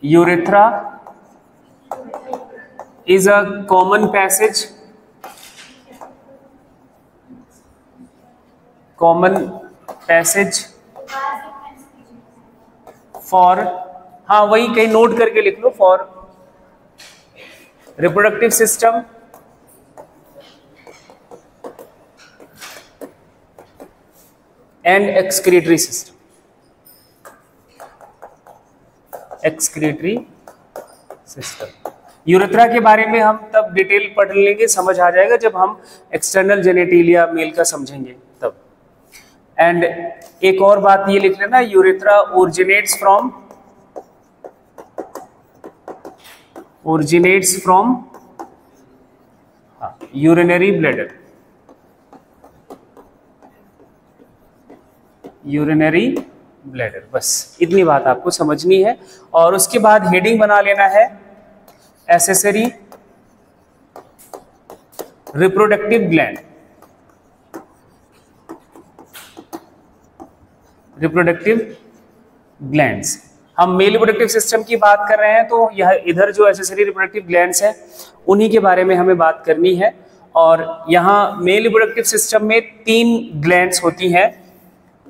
Urethra is a common passage for, हाँ वही कहीं नोट करके लिख लो, for reproductive system and excretory system. Urethra के बारे में हम तब डिटेल पढ़ लेंगे, समझ आ जाएगा जब हम एक्सटर्नल जेनेटिलिया मेल का समझेंगे तब। एंड एक और बात ये लिख लेना, urethra originates from urinary bladder. बस इतनी बात आपको समझनी है। और उसके बाद हेडिंग बना लेना है एसेसरी रिप्रोडक्टिव ग्लैंड्स। हम मेल रिप्रोडक्टिव सिस्टम की बात कर रहे हैं, तो यह इधर जो एसेसरी रिप्रोडक्टिव ग्लैंड्स है उन्हीं के बारे में हमें बात करनी है। और यहाँ मेल रिप्रोडक्टिव सिस्टम में 3 ग्लैंड्स होती हैं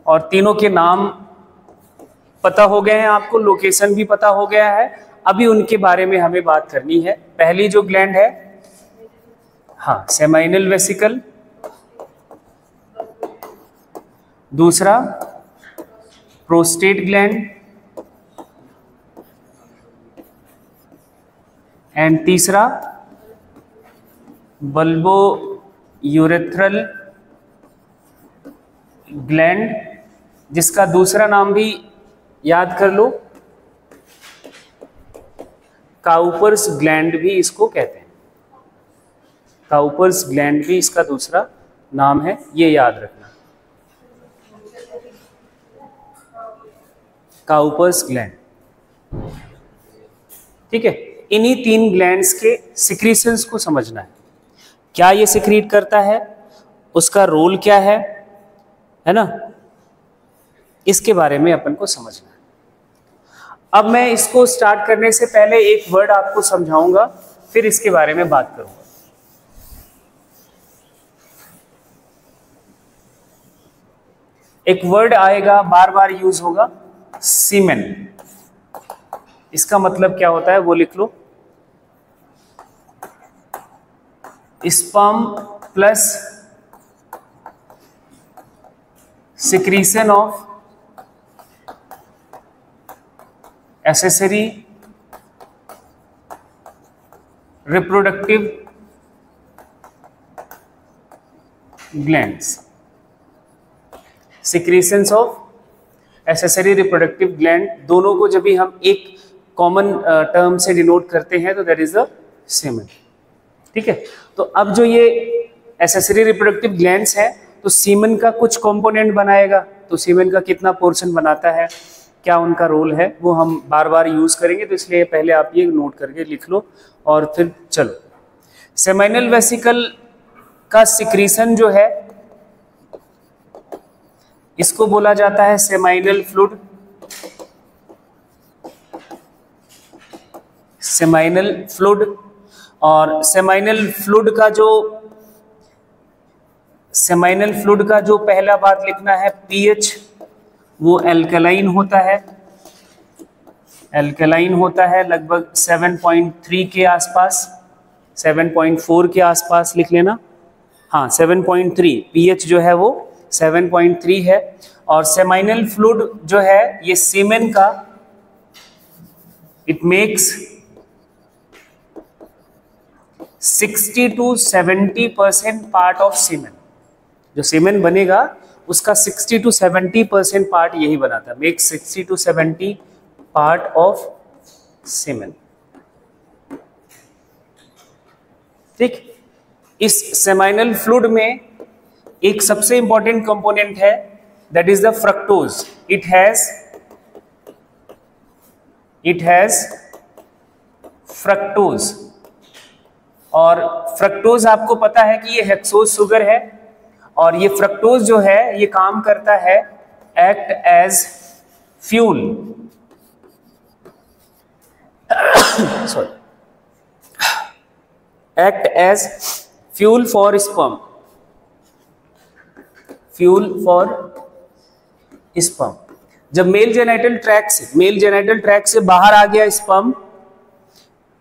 और तीनों के नाम पता हो गए हैं आपको, लोकेशन भी पता हो गया है। अभी उनके बारे में हमें बात करनी है। पहली जो ग्लैंड है, हाँ, सेमाइनल वेसिकल। दूसरा प्रोस्टेट ग्लैंड एंड तीसरा बल्बो यूरेथ्रल ग्लैंड, जिसका दूसरा नाम भी याद कर लो, काउपर्स ग्लैंड भी इसको कहते हैं। काउपर्स ग्लैंड भी इसका दूसरा नाम है, ये याद रखना, काउपर्स ग्लैंड। ठीक है, इन्हीं 3 ग्लैंड्स के सिक्रीशंस को समझना है। क्या ये सिक्रीट करता है, उसका रोल क्या है ना, इसके बारे में अपन को समझना है। अब मैं इसको स्टार्ट करने से पहले एक वर्ड आपको समझाऊंगा, फिर इसके बारे में बात करूंगा। एक वर्ड आएगा, बार बार यूज होगा, सीमेन। इसका मतलब क्या होता है वो लिख लो, sperm plus secretion of accessory reproductive glands. Secretions of accessory reproductive gland, दोनों को जब भी हम एक कॉमन टर्म से डिनोट करते हैं तो दैट इज द सीमेन। ठीक है, तो अब जो ये एसेसरी रिप्रोडक्टिव ग्लैंड्स है, तो सीमेन का कुछ कंपोनेंट बनाएगा। तो सीमेन का कितना पोर्शन बनाता है, क्या उनका रोल है, वो हम बार बार यूज करेंगे, तो इसलिए पहले आप ये नोट करके लिख लो और फिर चलो। सेमाइनल वेसिकल का सिक्रीशन जो है, इसको बोला जाता है सेमाइनल फ्लूइड। सेमाइनल फ्लूइड, और सेमाइनल फ्लूइड का जो पहला बात लिखना है, पीएच, वो एल्कलाइन होता है, लगभग 7.3 के आसपास, 7.4 के आसपास लिख लेना। हाँ, 7.3 पीएच जो है वो 7.3 है। और सेमाइनल फ्लूइड जो है ये सीमेन का, it makes 60 to 70% part of semen. जो सीमेन बनेगा उसका 60 to 70% पार्ट यही बनाता है, मेक 60 to 70 पार्ट ऑफ सीमेन। ठीक, इस सेमाइनल फ्लूइड में एक सबसे इंपॉर्टेंट कंपोनेंट है, that is the fructose. It has fructose, और फ्रक्टोज आपको पता है कि ये हेक्सोज शुगर है, और ये फ्रक्टोज जो है ये काम करता है act as fuel sorry, act as fuel for sperm, fuel for sperm. जब मेल जेनिटल ट्रैक्ट से बाहर आ गया स्पर्म,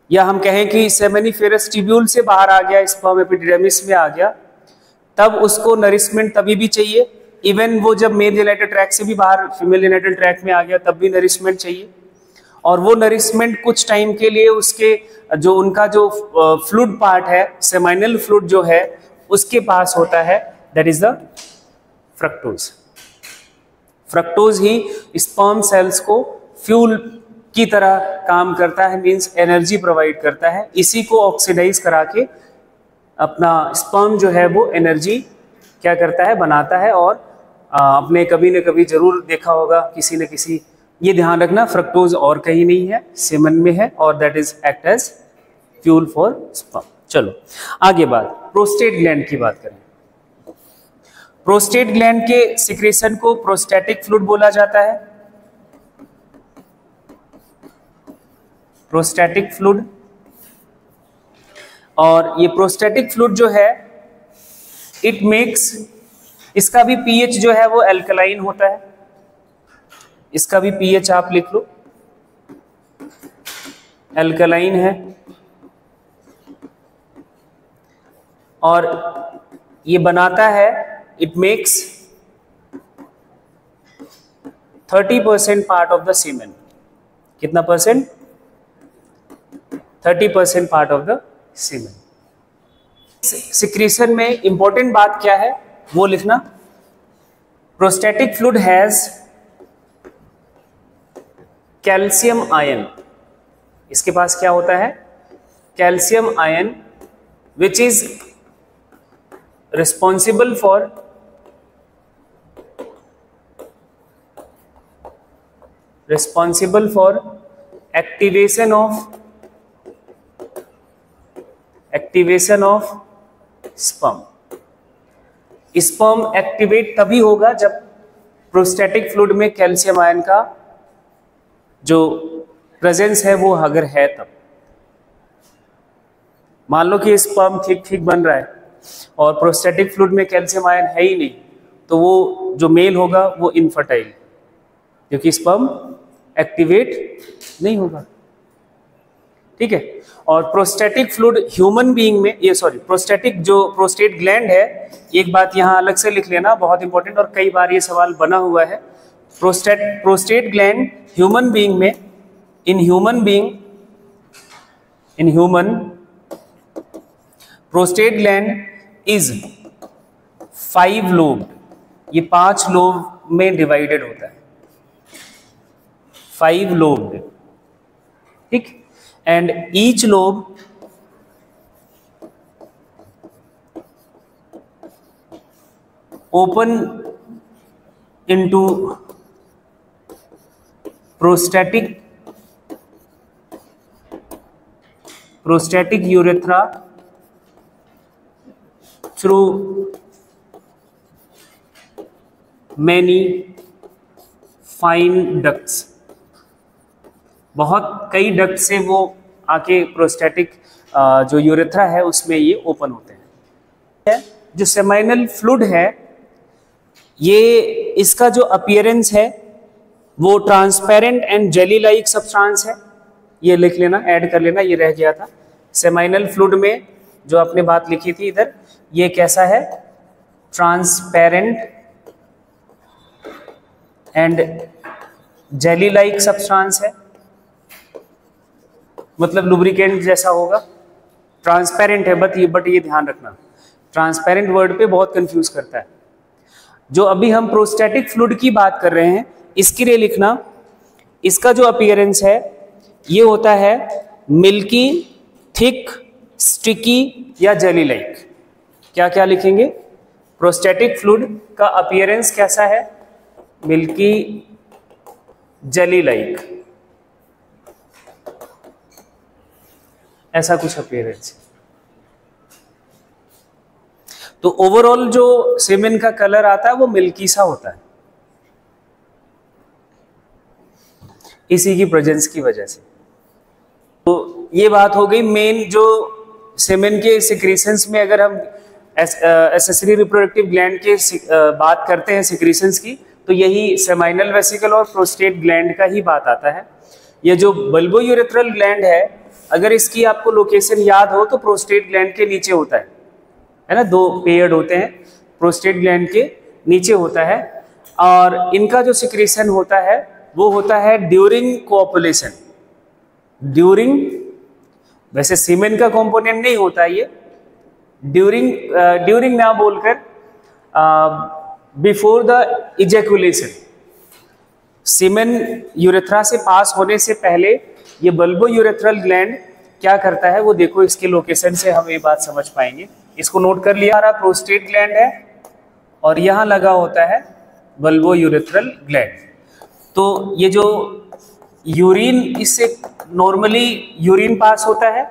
या हम कहें कि सेमिनिफेरस ट्यूब्यूल से बाहर आ गया स्पर्म, एपिडिडर्मिस में आ गया, तब उसको नरिशमेंट तभी भी चाहिए। इवन वो जब मेल जेनिटल ट्रैक्ट से भी बाहर फीमेल जेनिटल ट्रैक्ट में आ गया तब भी नरिशमेंट चाहिए। और वो नरिशमेंट कुछ टाइम के लिए उसके जो उनका जो फ्लूइड पार्ट है, सेमाइनल फ्लूइड जो है उसके पास होता है, that is the fructose. Fructose he sperm cells को फ्यूल की तरह काम करता है, मींस एनर्जी प्रोवाइड करता है। इसी को ऑक्सीडाइज करा के अपना स्पर्म जो है वो एनर्जी क्या करता है, बनाता है। और आपने कभी न कभी जरूर देखा होगा किसी न किसी, ये ध्यान रखना फ्रक्टोज और कहीं नहीं है, सेमन में है, और that is act as fuel for sperm. चलो आगे बात प्रोस्टेट ग्लैंड की बात करें। प्रोस्टेट ग्लैंड के सिक्रेशन को प्रोस्टैटिक फ्लूइड बोला जाता है, प्रोस्टैटिक फ्लूइड। और ये प्रोस्टैटिक फ्लूइड जो है इट मेक्स, इसका भी पीएच जो है वो अल्कलाइन होता है, इसका भी पीएच आप लिख लो, अल्कलाइन है। और ये बनाता है, it makes 30% part of the semen. कितना percent? 30% part of the semen. Secretion में इंपॉर्टेंट बात क्या है वो लिखना। Prostatic fluid has calcium ion, इसके पास क्या होता है? Calcium ion, which is responsible for activation of sperm. Sperm activate तभी होगा जब प्रोस्टैटिक फ्लूइड में कैल्शियम आयन का जो प्रेजेंस है वो अगर है तब। मान लो कि स्पर्म ठीक बन रहा है और प्रोस्टैटिक फ्लूइड में कैल्शियम आयन है ही नहीं, तो वो जो मेल होगा वो इनफर्टाइल, क्योंकि स्पर्म एक्टिवेट नहीं होगा। ठीक है। और प्रोस्टैटिक फ्लूइड ह्यूमन बीइंग में, ये सॉरी प्रोस्टैटिक जो प्रोस्टेट ग्लैंड है, एक बात यहां अलग से लिख लेना, बहुत इंपॉर्टेंट, और कई बार ये सवाल बना हुआ है। प्रोस्टेट ग्लैंड ह्यूमन बीइंग में, in human prostate gland is 5 lobe, ये 5 लोब में डिवाइडेड होता है, 5 लोब। ठीक। And each lobe open into prostatic urethra through many fine ducts. बहुत कई डक्ट से वो आके प्रोस्टैटिक जो यूरेथ्रा है उसमें ये ओपन होते हैं। जो सेमाइनल फ्लूइड है, ये इसका जो अपीयरेंस है वो transparent and jelly like substance है। ये लिख लेना, ऐड कर लेना, ये रह गया था। सेमाइनल फ्लूइड में जो आपने बात लिखी थी इधर, ये कैसा है? Transparent and jelly like substance है, मतलब लुब्रिकेंट जैसा होगा। ट्रांसपेरेंट है, बट ये ध्यान रखना, ट्रांसपेरेंट वर्ड पे बहुत कंफ्यूज करता है। जो अभी हम प्रोस्टैटिक फ्लूइड की बात कर रहे हैं, इसके लिए लिखना, इसका जो अपीयरेंस है ये होता है मिल्की, थिक, स्टिकी या जेली लाइक। क्या क्या लिखेंगे? प्रोस्टैटिक फ्लूइड का अपीयरेंस कैसा है? मिल्की, जेली लाइक, ऐसा कुछ अपीयरेंस। तो ओवरऑल जो सेमेन का कलर आता है वो मिल्की सा होता है, इसी की प्रेजेंस की वजह से। तो ये बात हो गई मेन, जो सेमेन के सिक्रीशंस में अगर हम एक्सेसरी रिप्रोडक्टिव ग्लैंड के बात करते हैं सिक्रीशंस की, तो यही सेमाइनल वेसिकल और प्रोस्टेट ग्लैंड का ही बात आता है। ये जो बल्बोयूरेथ्रल ग्लैंड है, अगर इसकी आपको लोकेशन याद हो तो प्रोस्टेट ग्लैंड के नीचे होता है ना, दो पेयर्ड होते हैं, प्रोस्टेट ग्लैंड के नीचे होता है। और इनका जो सिक्रीशन होता है वो होता है ड्यूरिंग कोऑपुलेशन। ड्यूरिंग, वैसे सीमेन का कंपोनेंट नहीं होता ये, ड्यूरिंग ना बोलकर before the ejaculation. Semen urethra से पास होने से पहले ये बल्बोयूरेथ्रल ग्लैंड क्या करता है वो देखो, इसके लोकेशन से हम ये बात समझ पाएंगे। इसको नोट कर लिया, हमारा प्रोस्टेट ग्लैंड है और यहाँ लगा होता है बल्बोयूरेथ्रल ग्लैंड। तो ये जो यूरिन, इससे नॉर्मली यूरिन पास होता है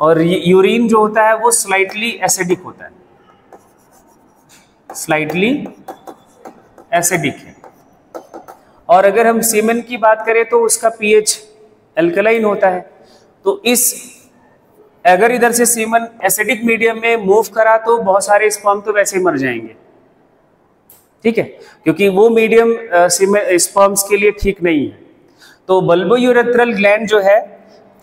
और यूरिन जो होता है वो स्लाइटली एसिडिक होता है, स्लाइटली एसिडिक है। और अगर हम सीमेन की बात करें तो उसका पीएच अल्कलाइन होता है। तो इस अगर इधर से सीमेन एसिडिक मीडियम में मूव करा तो बहुत सारे स्पर्म तो वैसे ही मर जाएंगे, ठीक है, क्योंकि वो मीडियम स्पर्म्स के लिए ठीक नहीं है। तो बल्बोयूरेथ्रल ग्लैंड जो है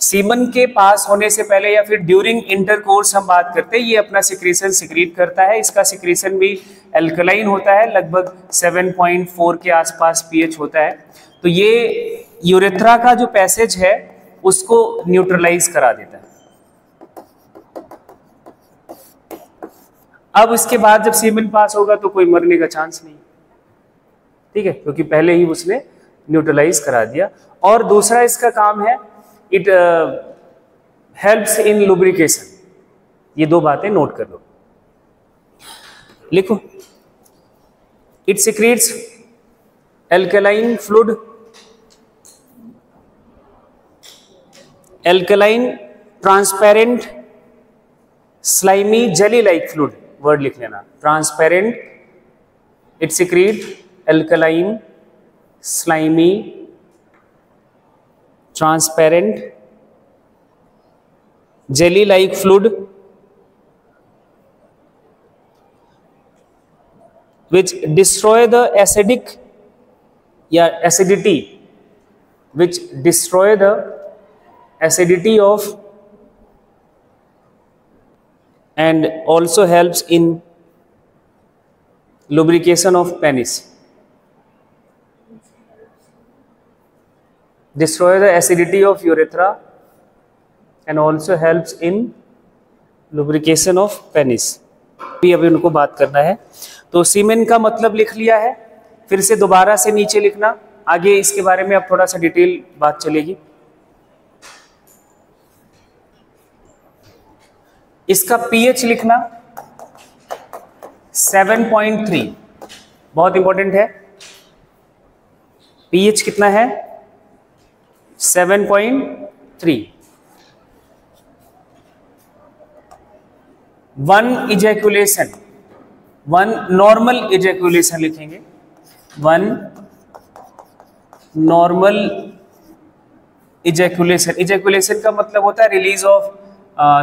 सीमन के पास होने से पहले या फिर ड्यूरिंग इंटरकोर्स हम बात करते हैं, ये अपना सिक्रीशन सिक्रीट करता है। इसका सिक्रीशन भी अल्कलाइन होता है, लगभग 7.4 के आसपास पीएच होता है। तो ये यूरेथ्रा का जो पैसेज है उसको न्यूट्रलाइज करा देता है। अब इसके बाद जब सीमेन पास होगा तो कोई मरने का चांस नहीं, ठीक है, क्योंकि पहले ही उसने न्यूट्रलाइज करा दिया। और दूसरा इसका काम है, इट हेल्प्स इन लुब्रिकेशन। ये दो बातें नोट कर लो, लिखो। It secretes alkaline fluid, alkaline transparent slimy jelly like fluid, word लिख लेना, transparent, it secrete alkaline slimy transparent jelly like fluid which destroy the acidic या acidity, which destroy the acidity of and also helps in lubrication of penis. Destroy the acidity of urethra and also helps in lubrication of penis. अभी उनको बात करना है। तो सीमेन का मतलब लिख लिया है, फिर से दोबारा से नीचे लिखना, आगे इसके बारे में अब थोड़ा सा डिटेल बात चलेगी। इसका पीएच लिखना 7.3, बहुत इंपॉर्टेंट है। पीएच कितना है? 7.3। One ejaculation, one normal ejaculation लिखेंगे, वन नॉर्मल इजैकुलेशन। इजैकुलेशन का मतलब होता है release of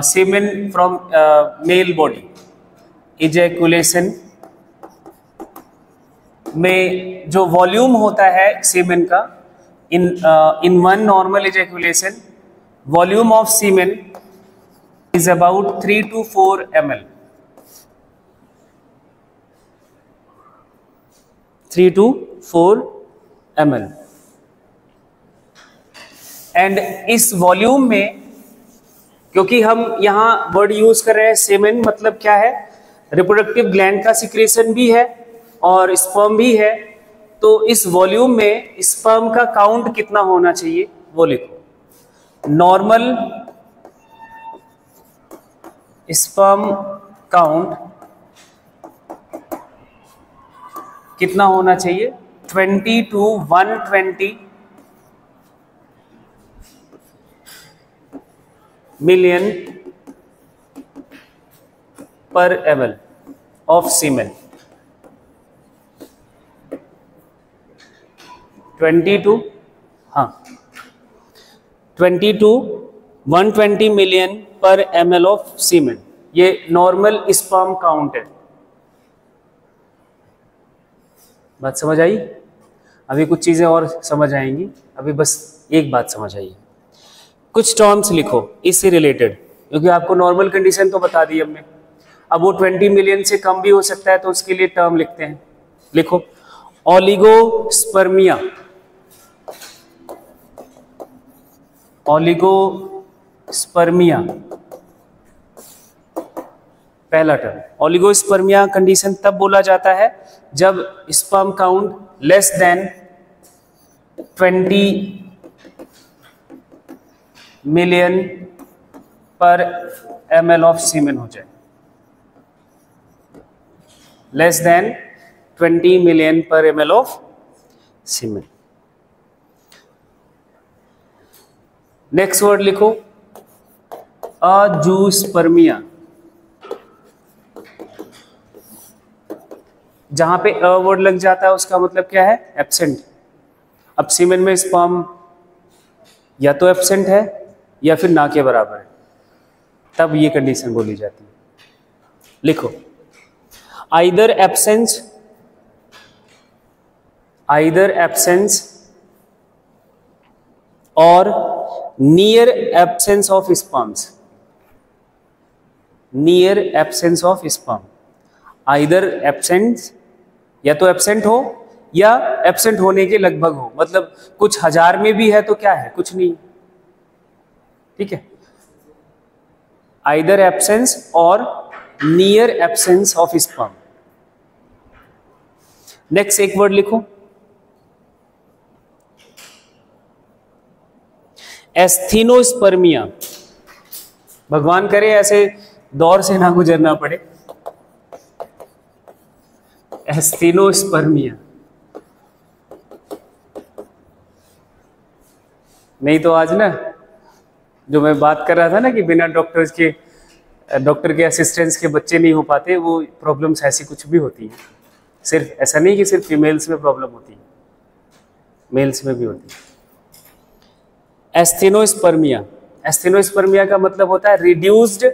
semen from male body. Ejaculation में जो वॉल्यूम होता है सीमेन का, in one normal ejaculation, volume of semen is about 3 to 4 ml. 3 to 4 ml. And इस वॉल्यूम में, क्योंकि हम यहाँ वर्ड यूज कर रहे हैं सेमेन, मतलब क्या है, रिप्रोडक्टिव ग्लैंड का सिक्रेशन भी है और स्पर्म भी है। तो इस वॉल्यूम में स्पर्म का काउंट कितना होना चाहिए वो लिखो। नॉर्मल स्पर्म काउंट कितना होना चाहिए? 20 to 120 million per ml of semen. 22 to 120 million per ml of semen, ये नॉर्मल स्पर्म काउंट है। बात समझ आई? अभी कुछ चीजें और समझ आएंगी, अभी बस एक बात समझ आई। कुछ टर्म्स लिखो इससे रिलेटेड, क्योंकि आपको नॉर्मल कंडीशन तो बता दी हमने। अब वो 20 मिलियन से कम भी हो सकता है, तो उसके लिए टर्म लिखते हैं। लिखो ओलिगोस्पर्मिया। ओलिगोस्पर्मिया पहला टर्म। ओलिगोस्पर्मिया कंडीशन तब बोला जाता है जब sperm count less than 20 million per ml of semen हो जाए। Less than 20 million per ml of semen. Next word लिखो अजूस्पर्मिया। जहां पे अ वर्ड लग जाता है उसका मतलब क्या है? एब्सेंट। अब सीमेन में स्पर्म या तो एब्सेंट है या फिर ना के बराबर है, तब ये कंडीशन बोली जाती है। लिखो आइदर एब्सेंस और near absence of sperms. Near absence of sperm, either absence, या तो एब्सेंट हो या एब्सेंट होने के लगभग हो, मतलब कुछ हजार में भी है तो क्या है? कुछ नहीं। ठीक है, आइदर एब्सेंस और near absence of sperm. Next एक वर्ड लिखो एस्थीनोस्पर्मिया। भगवान करे ऐसे दौर से ना गुजरना पड़े। एस्थीनोस्पर्मिया, नहीं तो आज ना जो मैं बात कर रहा था ना कि बिना डॉक्टर के असिस्टेंस के बच्चे नहीं हो पाते, वो प्रॉब्लम्स ऐसी कुछ भी होती हैं। सिर्फ ऐसा नहीं कि सिर्फ फीमेल्स में प्रॉब्लम होती है, मेल्स में भी होती है। एस्थेनोस्पर्मिया, एस्थेनोस्पर्मिया का मतलब होता है रिड्यूस्ड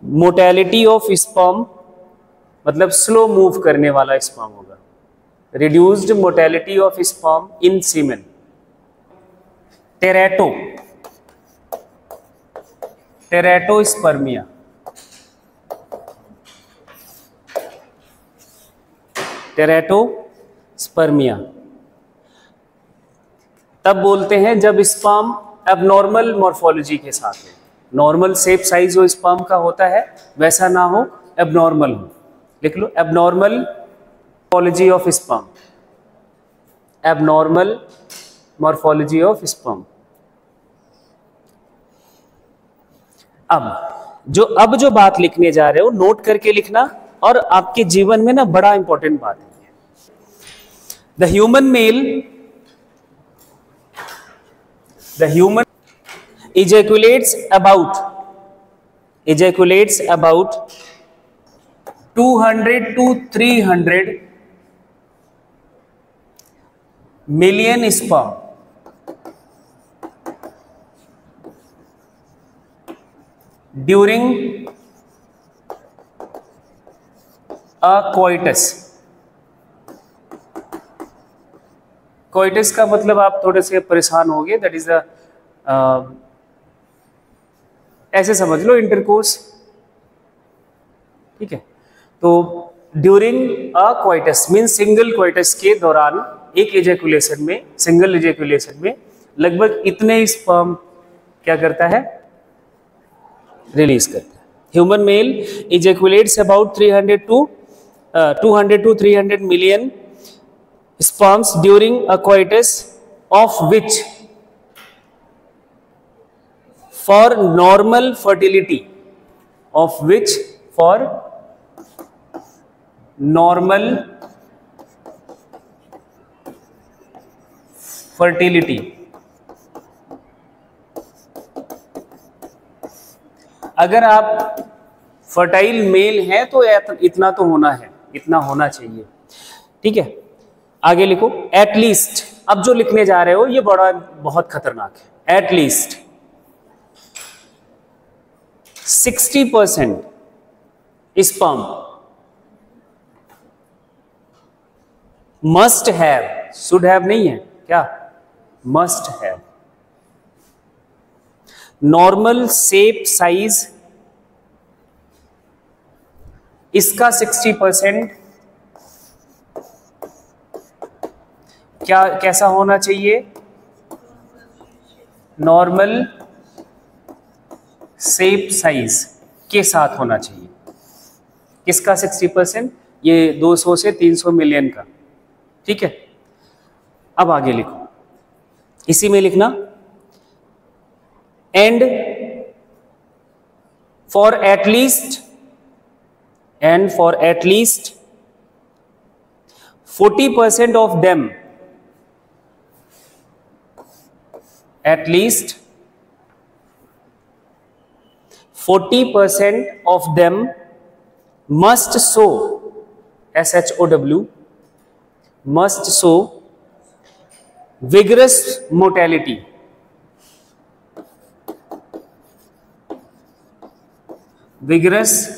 मोटेलिटी ऑफ स्पर्म, मतलब स्लो मूव करने वाला स्पर्म होगा। Reduced motility of sperm in semen. Teratospermia, teratospermia तब बोलते हैं जब स्पर्म एबनॉर्मल मॉर्फोलॉजी के साथ है। नॉर्मल शेप साइज जो स्पर्म का होता है वैसा ना हो, एबनॉर्मल हो। लिख लो abnormal morphology of sperm. Abnormal morphology of sperm. अब जो बात लिखने जा रहे हो नोट करके लिखना, और आपके जीवन में ना बड़ा इंपॉर्टेंट बात है। The human ejaculates about 200 to 300 million sperm during a coitus। Coitus का मतलब आप थोड़े से परेशान हो गए, दैट इज द ऐसे समझ लो इंटरकोर्स। ठीक है, तो during a coitus means single coitus के दौरान एक एजेकुलेशन में, सिंगल एजेकुलेशन में लगभग इतने स्पर्म क्या करता है? रिलीज करता है। Human male ejaculates about 200 to 300 million sperms during a coitus, of which for normal fertility, अगर आप फर्टाइल मेल हैं तो इतना तो होना है, इतना होना चाहिए। ठीक है, आगे लिखो एटलीस्ट। अब जो लिखने जा रहे हो ये बहुत खतरनाक है। At least 60% sperm must have, should have नहीं है क्या, must have normal shape size, इसका 60% क्या कैसा होना चाहिए, नॉर्मल शेप साइज के साथ होना चाहिए। किसका 60%, ये 200 से 300 मिलियन का, ठीक है। अब आगे लिखो, इसी में लिखना, and for at least 40% of them, at least 40% of them must show, SHOW, must show vigorous motility, vigorous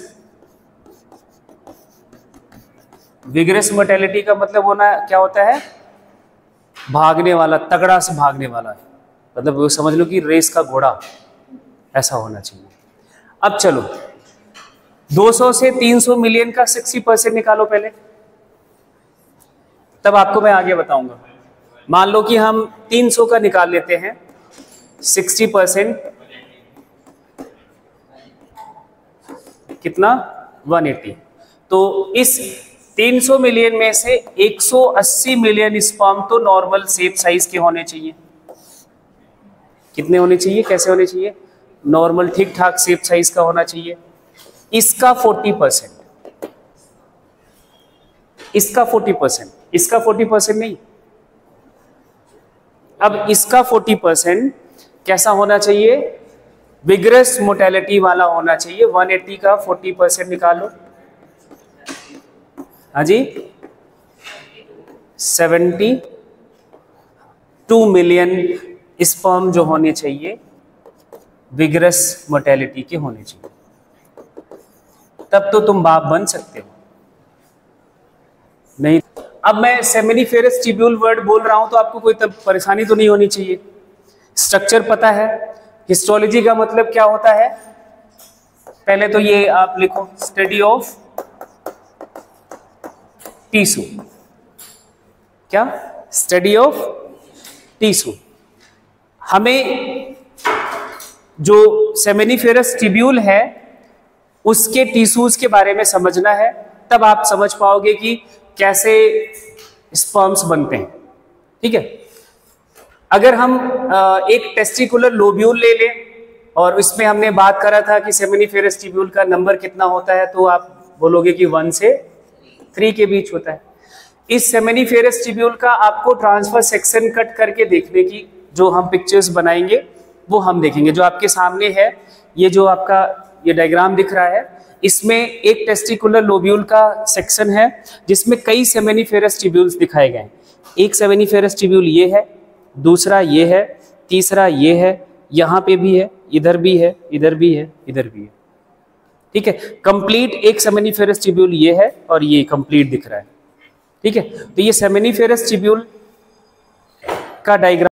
motility का मतलब होना क्या होता है, भागने वाला, तगड़ा से भागने वाला, मतलब वो समझ लो कि रेस का घोड़ा, ऐसा होना चाहिए। अब चलो 200 से 300 मिलियन का 60% निकालो पहले, तब आपको मैं आगे बताऊंगा। मान लो कि हम 300 का निकाल लेते हैं, 60% कितना, 180। तो इस 300 मिलियन में से 180 मिलियन स्पर्म तो नॉर्मल शेप साइज के होने चाहिए। कितने होने चाहिए, कैसे होने चाहिए, नॉर्मल ठीक ठाक शेप साइज का होना चाहिए। इसका 40%, इसका 40%, इसका 40% नहीं, अब इसका 40% कैसा होना चाहिए, विग्रस मोटेलिटी वाला होना चाहिए। 180 का 40% निकालो, हाँ जी, 72 मिलियन स्पर्म जो होने चाहिए विग्रस मोटेलिटी के होने चाहिए, तब तो तुम बाप बन सकते हो। नहीं, अब मैं सेमिनिफेरस ट्यूब्यूल वर्ड बोल रहा हूं तो आपको कोई तब परेशानी तो नहीं होनी चाहिए। स्ट्रक्चर पता है, हिस्टोलॉजी का मतलब क्या होता है, पहले तो ये आप लिखो, स्टडी ऑफ टिश्यू, क्या, स्टडी ऑफ टिश्यू। हमें जो सेमिनिफेरस ट्यूब्यूल है उसके टिश्यूज के बारे में समझना है, तब आप समझ पाओगे कि कैसे स्पर्म्स बनते हैं, ठीक है। अगर हम एक टेस्टिकुलर लोब्यूल ले लें और इसमें हमने बात करा था कि सेमिनिफेरस ट्यूब्यूल का नंबर कितना होता है, तो आप बोलोगे कि 1 से 3 के बीच होता है। इस सेमिनिफेरस ट्यूब्यूल का आपको ट्रांसफर सेक्शन कट करके देखने की जो हम पिक्चर्स बनाएंगे वो हम देखेंगे। जो आपके सामने है, ये जो आपका ये डायग्राम दिख रहा है, इसमें एक टेस्टिकुलर लोब्यूल का सेक्शन है जिसमें कई सेमिनिफेरस ट्यूब्यूल्स दिखाए गए हैं। एक सेमिनिफेरस ट्यूब्यूल ये है, दूसरा ये है, तीसरा ये है, यहाँ पे भी है, इधर भी है, इधर भी है, इधर भी है, ठीक है। कंप्लीट एक सेमिनिफेरस ट्यूब्यूल ये है और ये कंप्लीट दिख रहा है, ठीक है। तो ये सेमिनिफेरस ट्यूब्यूल का डायग्राम